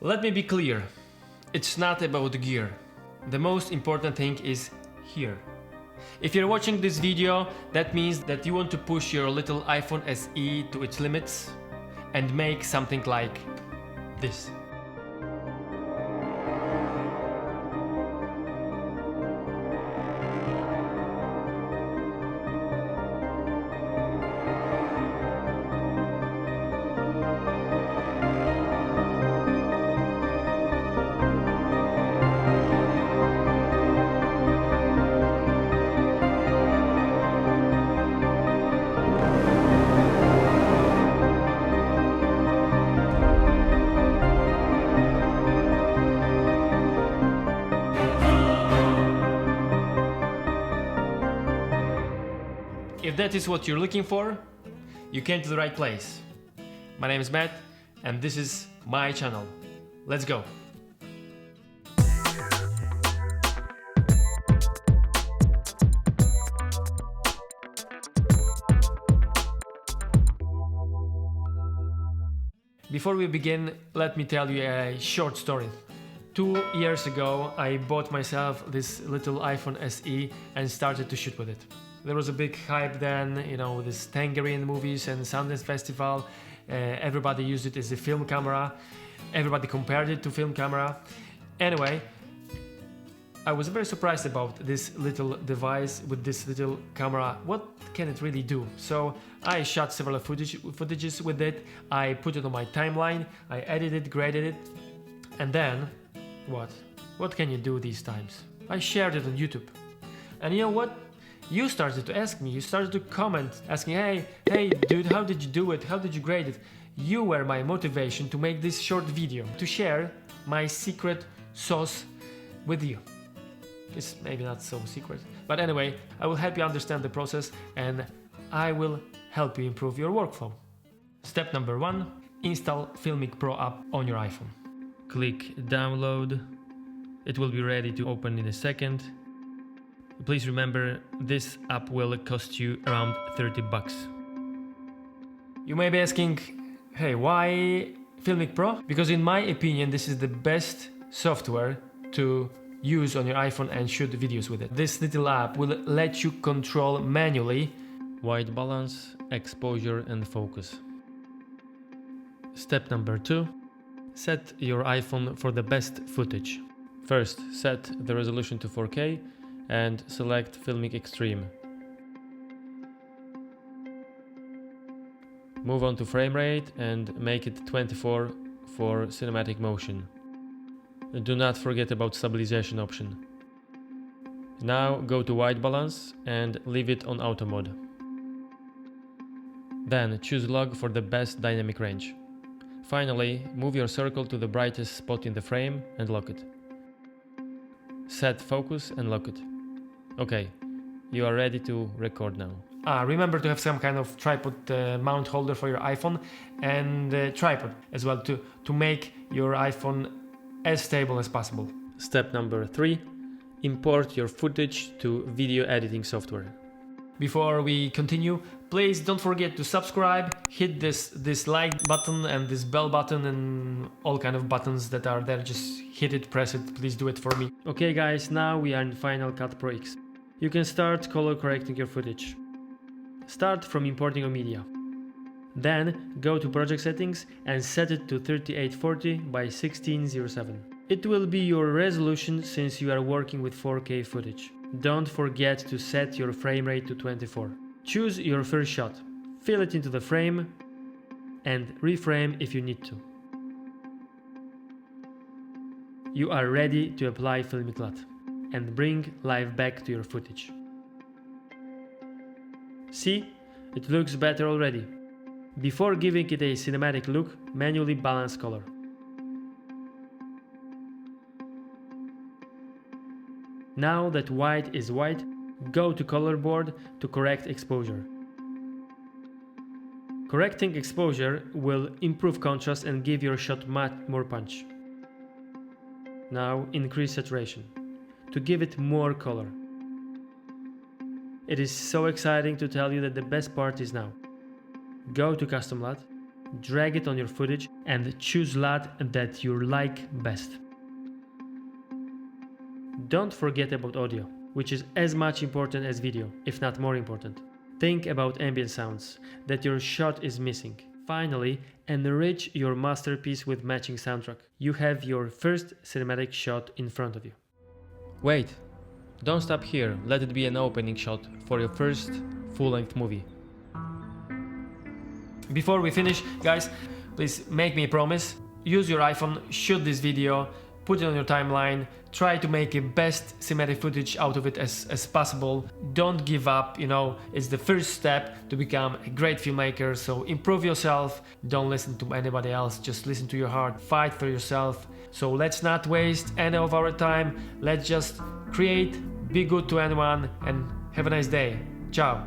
Let me be clear, it's not about the gear. The most important thing is here. If you're watching this video, that means that you want to push your little iPhone SE to its limits and make something like this. If that is what you're looking for, you came to the right place. My name is Matt, and this is my channel. Let's go! Before we begin, let me tell you a short story. 2 years ago, I bought myself this little iPhone SE and started to shoot with it. There was a big hype then, you know, this Tangerine movies and Sundance Festival. Everybody used it as a film camera. Everybody compared it to film camera. Anyway, I was very surprised about this little device with this little camera. What can it really do? So I shot several footages with it. I put it on my timeline. I edited, graded it. And then, what? What can you do these times? I shared it on YouTube. And you know what? You started to ask me, you started to comment, asking, hey dude, how did you do it? How did you grade it? You were my motivation to make this short video, to share my secret sauce with you. It's maybe not so secret, but anyway, I will help you understand the process and I will help you improve your workflow. Step number 1, install Filmic Pro App on your iPhone. Click download. It will be ready to open in a second. Please remember, this app will cost you around 30 bucks. You may be asking, hey, why Filmic Pro? Because in my opinion, this is the best software to use on your iPhone and shoot videos with it. This little app will let you control manually white balance, exposure and focus. Step number 2, set your iPhone for the best footage. First, set the resolution to 4K and select Filmic Extreme. Move on to frame rate and make it 24 for cinematic motion. Do not forget about stabilization option. Now go to white balance and leave it on auto mode. Then choose log for the best dynamic range. Finally, move your circle to the brightest spot in the frame and lock it. Set focus and lock it. Okay, you are ready to record now. Remember to have some kind of tripod mount holder for your iPhone and tripod as well to make your iPhone as stable as possible. Step number 3, import your footage to video editing software. Before we continue, please don't forget to subscribe, hit this like button and this bell button and all kind of buttons that are there. Just hit it, press it, please do it for me. Okay guys, now we are in Final Cut Pro X. You can start color correcting your footage. Start from importing your media. Then go to project settings and set it to 3840 by 1607. It will be your resolution since you are working with 4K footage. Don't forget to set your frame rate to 24. Choose your first shot, fill it into the frame and reframe if you need to. You are ready to apply Filmic LUT and bring life back to your footage. See, it looks better already. Before giving it a cinematic look, manually balance color. Now that white is white, go to color board to correct exposure. Correcting exposure will improve contrast and give your shot much more punch. Now increase saturation to give it more color. It is so exciting to tell you that the best part is now. Go to Custom LUT, drag it on your footage, and choose LUT that you like best. Don't forget about audio, which is as much important as video, if not more important. Think about ambient sounds that your shot is missing. Finally, enrich your masterpiece with matching soundtrack. You have your first cinematic shot in front of you. Wait, don't stop here. Let it be an opening shot for your first full-length movie. Before we finish, guys, please make me a promise. Use your iPhone, shoot this video, put it on your timeline, try to make the best cinematic footage out of it as possible. Don't give up, it's the first step to become a great filmmaker, so improve yourself, don't listen to anybody else, just listen to your heart, fight for yourself. So let's not waste any of our time, let's just create, be good to anyone, and have a nice day. Ciao!